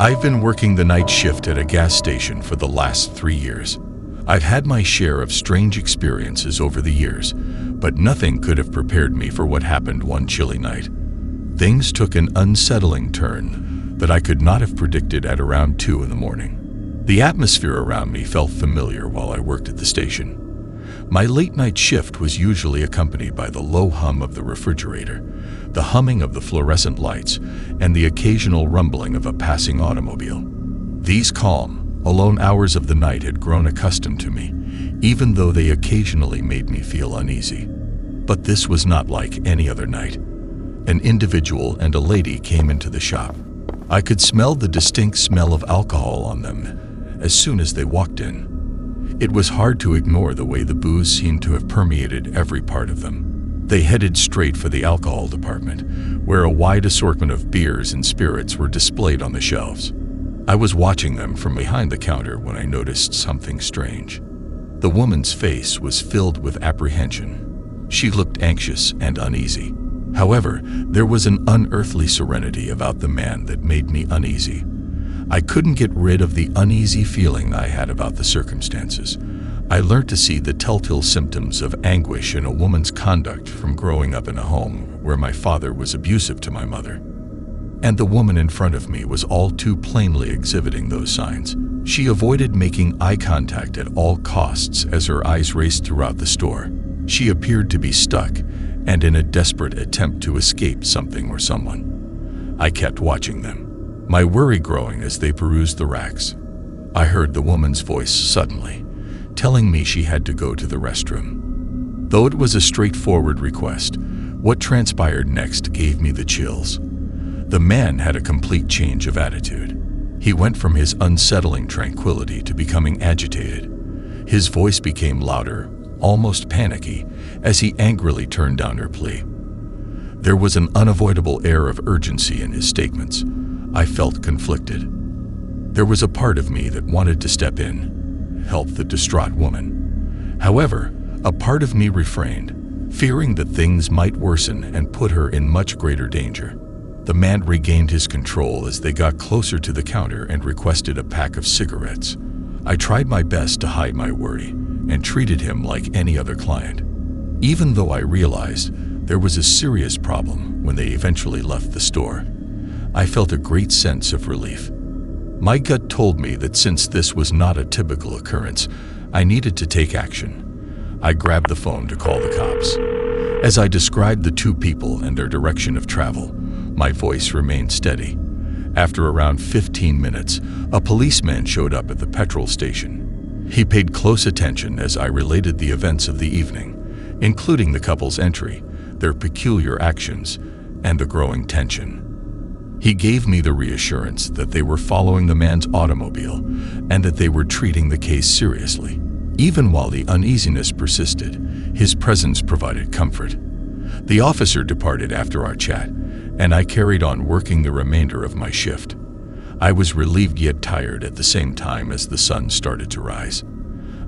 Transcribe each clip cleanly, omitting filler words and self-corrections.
I've been working the night shift at a gas station for the last 3 years. I've had my share of strange experiences over the years, but nothing could have prepared me for what happened one chilly night. Things took an unsettling turn that I could not have predicted at around 2 in the morning. The atmosphere around me felt familiar while I worked at the station. My late-night shift was usually accompanied by the low hum of the refrigerator, the humming of the fluorescent lights, and the occasional rumbling of a passing automobile. These calm, alone hours of the night had grown accustomed to me, even though they occasionally made me feel uneasy. But this was not like any other night. An individual and a lady came into the shop. I could smell the distinct smell of alcohol on them as soon as they walked in. It was hard to ignore the way the booze seemed to have permeated every part of them. They headed straight for the alcohol department, where a wide assortment of beers and spirits were displayed on the shelves. I was watching them from behind the counter when I noticed something strange. The woman's face was filled with apprehension. She looked anxious and uneasy. However, there was an unearthly serenity about the man that made me uneasy. I couldn't get rid of the uneasy feeling I had about the circumstances. I learned to see the telltale symptoms of anguish in a woman's conduct from growing up in a home where my father was abusive to my mother. And the woman in front of me was all too plainly exhibiting those signs. She avoided making eye contact at all costs as her eyes raced throughout the store. She appeared to be stuck and in a desperate attempt to escape something or someone. I kept watching them, my worry growing as they perused the racks. I heard the woman's voice suddenly, telling me she had to go to the restroom. Though it was a straightforward request, what transpired next gave me the chills. The man had a complete change of attitude. He went from his unsettling tranquility to becoming agitated. His voice became louder, almost panicky, as he angrily turned down her plea. There was an unavoidable air of urgency in his statements. I felt conflicted. There was a part of me that wanted to step in, help the distraught woman. However, a part of me refrained, fearing that things might worsen and put her in much greater danger. The man regained his control as they got closer to the counter and requested a pack of cigarettes. I tried my best to hide my worry and treated him like any other client, even though I realized there was a serious problem when they eventually left the store. I felt a great sense of relief. My gut told me that since this was not a typical occurrence, I needed to take action. I grabbed the phone to call the cops. As I described the two people and their direction of travel, my voice remained steady. After around 15 minutes, a policeman showed up at the petrol station. He paid close attention as I related the events of the evening, including the couple's entry, their peculiar actions, and the growing tension. He gave me the reassurance that they were following the man's automobile and that they were treating the case seriously. Even while the uneasiness persisted, his presence provided comfort. The officer departed after our chat, and I carried on working the remainder of my shift. I was relieved yet tired at the same time as the sun started to rise.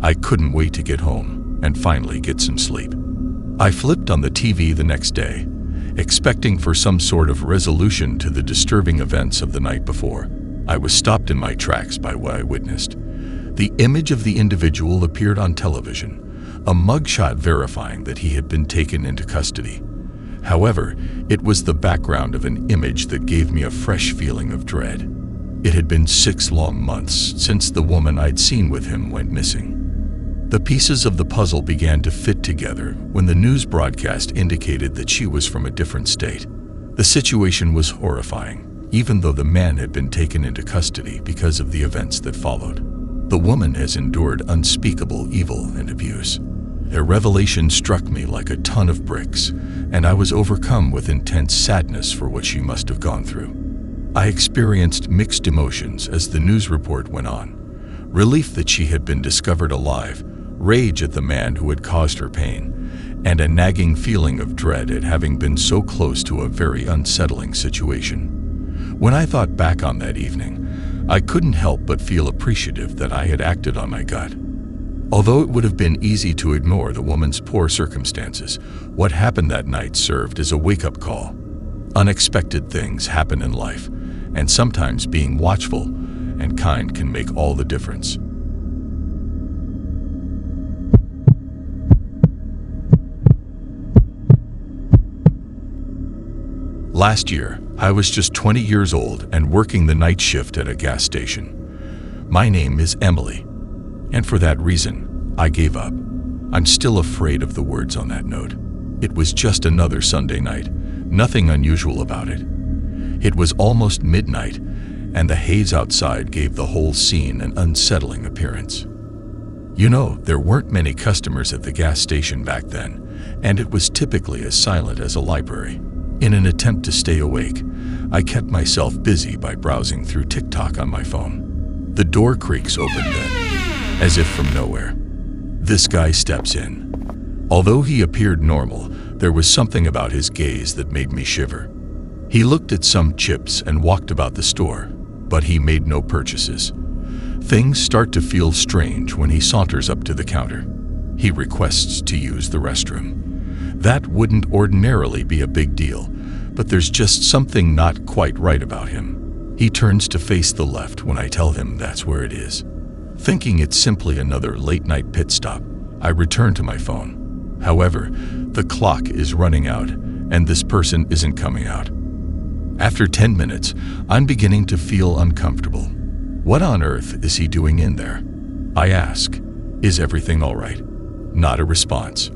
I couldn't wait to get home and finally get some sleep. I flipped on the TV the next day, expecting for some sort of resolution to the disturbing events of the night before. I was stopped in my tracks by what I witnessed. The image of the individual appeared on television, a mugshot verifying that he had been taken into custody. However, it was the background of an image that gave me a fresh feeling of dread. It had been 6 long months since the woman I'd seen with him went missing. The pieces of the puzzle began to fit together when the news broadcast indicated that she was from a different state. The situation was horrifying, even though the man had been taken into custody because of the events that followed. The woman has endured unspeakable evil and abuse. Their revelation struck me like a ton of bricks, and I was overcome with intense sadness for what she must have gone through. I experienced mixed emotions as the news report went on. Relief that she had been discovered alive, rage at the man who had caused her pain, and a nagging feeling of dread at having been so close to a very unsettling situation. When I thought back on that evening, I couldn't help but feel appreciative that I had acted on my gut. Although it would have been easy to ignore the woman's poor circumstances, what happened that night served as a wake-up call. Unexpected things happen in life, and sometimes being watchful and kind can make all the difference. Last year, I was just 20 years old and working the night shift at a gas station. My name is Emily, and for that reason, I gave up. I'm still afraid of the words on that note. It was just another Sunday night, nothing unusual about it. It was almost midnight, and the haze outside gave the whole scene an unsettling appearance. You know, there weren't many customers at the gas station back then, and it was typically as silent as a library. In an attempt to stay awake, I kept myself busy by browsing through TikTok on my phone. The door creaks open then, as if from nowhere. This guy steps in. Although he appeared normal, there was something about his gaze that made me shiver. He looked at some chips and walked about the store, but he made no purchases. Things start to feel strange when he saunters up to the counter. He requests to use the restroom. That wouldn't ordinarily be a big deal, but there's just something not quite right about him. He turns to face the left when I tell him that's where it is. Thinking it's simply another late-night pit stop, I return to my phone. However, the clock is running out, and this person isn't coming out. After 10 minutes, I'm beginning to feel uncomfortable. What on earth is he doing in there? I ask, is everything all right? Not a response.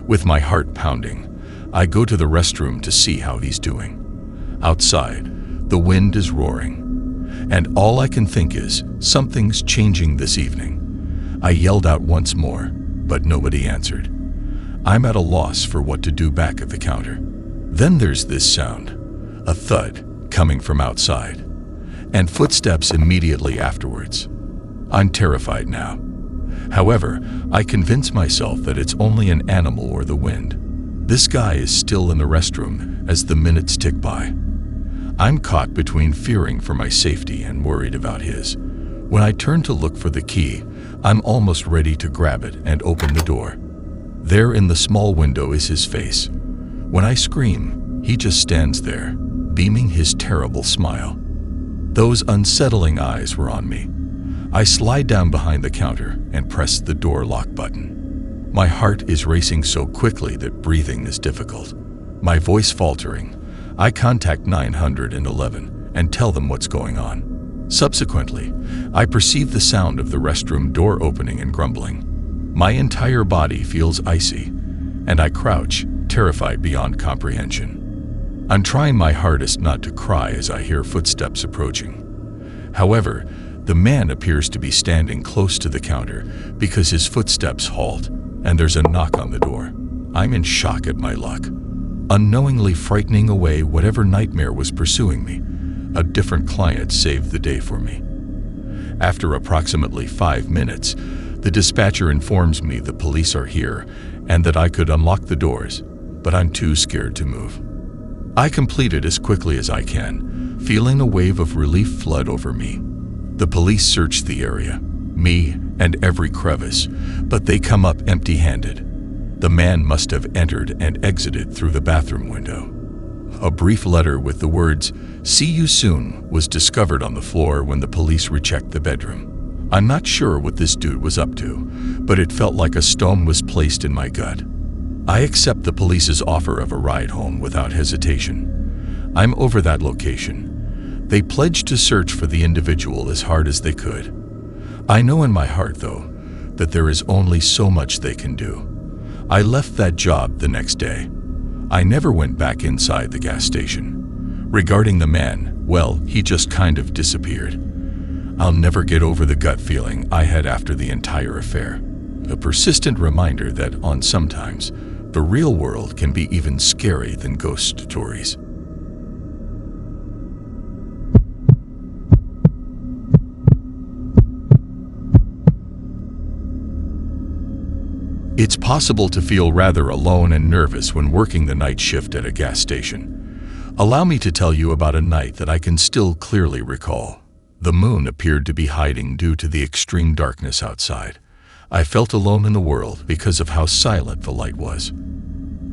With my heart pounding, I go to the restroom to see how he's doing. Outside, the wind is roaring, and all I can think is, something's changing this evening. I yelled out once more, but nobody answered. I'm at a loss for what to do back at the counter. Then there's this sound, a thud coming from outside, and footsteps immediately afterwards. I'm terrified now. However, I convince myself that it's only an animal or the wind. This guy is still in the restroom as the minutes tick by. I'm caught between fearing for my safety and worried about his. When I turn to look for the key, I'm almost ready to grab it and open the door. There in the small window is his face. When I scream, he just stands there, beaming his terrible smile. Those unsettling eyes were on me. I slide down behind the counter and press the door lock button. My heart is racing so quickly that breathing is difficult. My voice faltering, I contact 911 and tell them what's going on. Subsequently, I perceive the sound of the restroom door opening and grumbling. My entire body feels icy, and I crouch, terrified beyond comprehension. I'm trying my hardest not to cry as I hear footsteps approaching. However, the man appears to be standing close to the counter because his footsteps halt, and there's a knock on the door. I'm in shock at my luck, unknowingly frightening away whatever nightmare was pursuing me. A different client saved the day for me. After approximately 5 minutes, the dispatcher informs me the police are here and that I could unlock the doors, but I'm too scared to move. I complete it as quickly as I can, feeling a wave of relief flood over me. The police search the area, me and every crevice, but they come up empty-handed. The man must have entered and exited through the bathroom window. A brief letter with the words, "See you soon," was discovered on the floor when the police rechecked the bedroom. I'm not sure what this dude was up to, but it felt like a stone was placed in my gut. I accept the police's offer of a ride home without hesitation. I'm over that location. They pledged to search for the individual as hard as they could. I know in my heart, though, that there is only so much they can do. I left that job the next day. I never went back inside the gas station. Regarding the man, well, he just kind of disappeared. I'll never get over the gut feeling I had after the entire affair. A persistent reminder that, on sometimes, the real world can be even scary than ghost stories. It's possible to feel rather alone and nervous when working the night shift at a gas station. Allow me to tell you about a night that I can still clearly recall. The moon appeared to be hiding due to the extreme darkness outside. I felt alone in the world because of how silent the light was.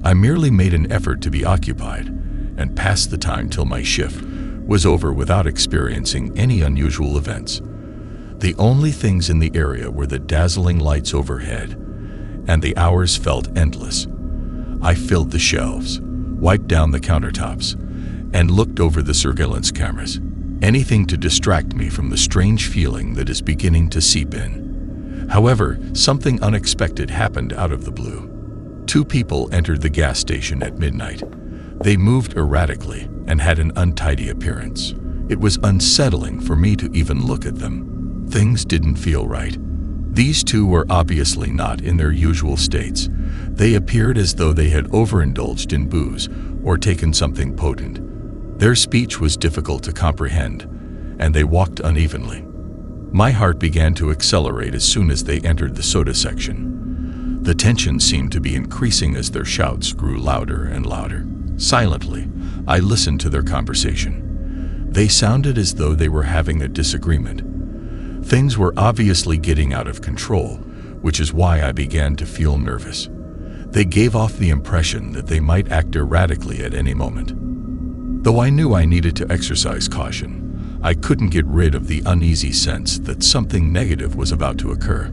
I merely made an effort to be occupied and passed the time till my shift, was over without experiencing any unusual events. The only things in the area were the dazzling lights overhead, and the hours felt endless. I filled the shelves, wiped down the countertops, and looked over the surveillance cameras. Anything to distract me from the strange feeling that is beginning to seep in. However, something unexpected happened out of the blue. 2 people entered the gas station at midnight. They moved erratically and had an untidy appearance. It was unsettling for me to even look at them. Things didn't feel right. These 2 were obviously not in their usual states. They appeared as though they had overindulged in booze or taken something potent. Their speech was difficult to comprehend, and they walked unevenly. My heart began to accelerate as soon as they entered the soda section. The tension seemed to be increasing as their shouts grew louder and louder. Silently, I listened to their conversation. They sounded as though they were having a disagreement. Things were obviously getting out of control, which is why I began to feel nervous. They gave off the impression that they might act erratically at any moment. Though I knew I needed to exercise caution, I couldn't get rid of the uneasy sense that something negative was about to occur.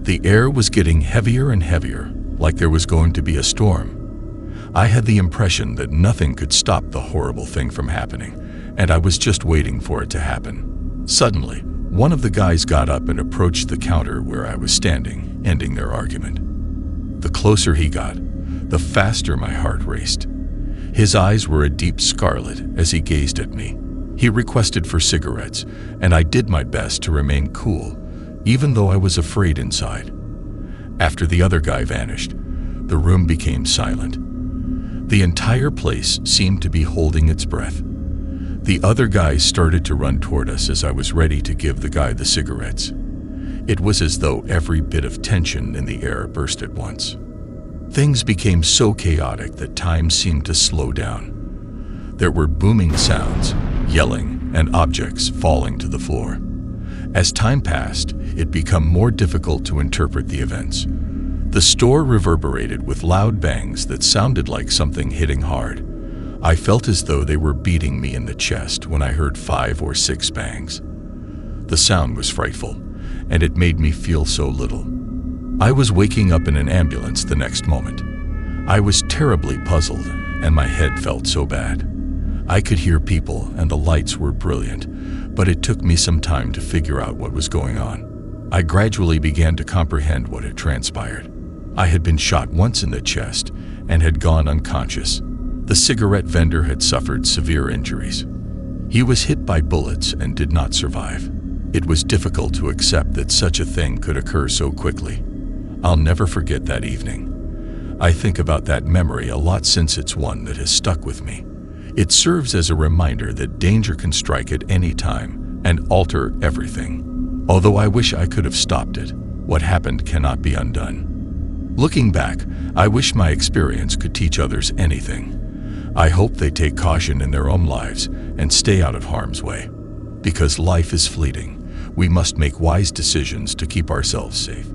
The air was getting heavier and heavier, like there was going to be a storm. I had the impression that nothing could stop the horrible thing from happening, and I was just waiting for it to happen. Suddenly, one of the guys got up and approached the counter where I was standing, ending their argument. The closer he got, the faster my heart raced. His eyes were a deep scarlet as he gazed at me. He requested for cigarettes, and I did my best to remain cool, even though I was afraid inside. After the other guy vanished, the room became silent. The entire place seemed to be holding its breath. The other guys started to run toward us as I was ready to give the guy the cigarettes. It was as though every bit of tension in the air burst at once. Things became so chaotic that time seemed to slow down. There were booming sounds, yelling, and objects falling to the floor. As time passed, it became more difficult to interpret the events. The store reverberated with loud bangs that sounded like something hitting hard. I felt as though they were beating me in the chest when I heard 5 or 6 bangs. The sound was frightful, and it made me feel so little. I was waking up in an ambulance the next moment. I was terribly puzzled, and my head felt so bad. I could hear people, and the lights were brilliant, but it took me some time to figure out what was going on. I gradually began to comprehend what had transpired. I had been shot once in the chest and had gone unconscious. The cigarette vendor had suffered severe injuries. He was hit by bullets and did not survive. It was difficult to accept that such a thing could occur so quickly. I'll never forget that evening. I think about that memory a lot since it's one that has stuck with me. It serves as a reminder that danger can strike at any time and alter everything. Although I wish I could have stopped it, what happened cannot be undone. Looking back, I wish my experience could teach others anything. I hope they take caution in their own lives and stay out of harm's way. Because life is fleeting, we must make wise decisions to keep ourselves safe.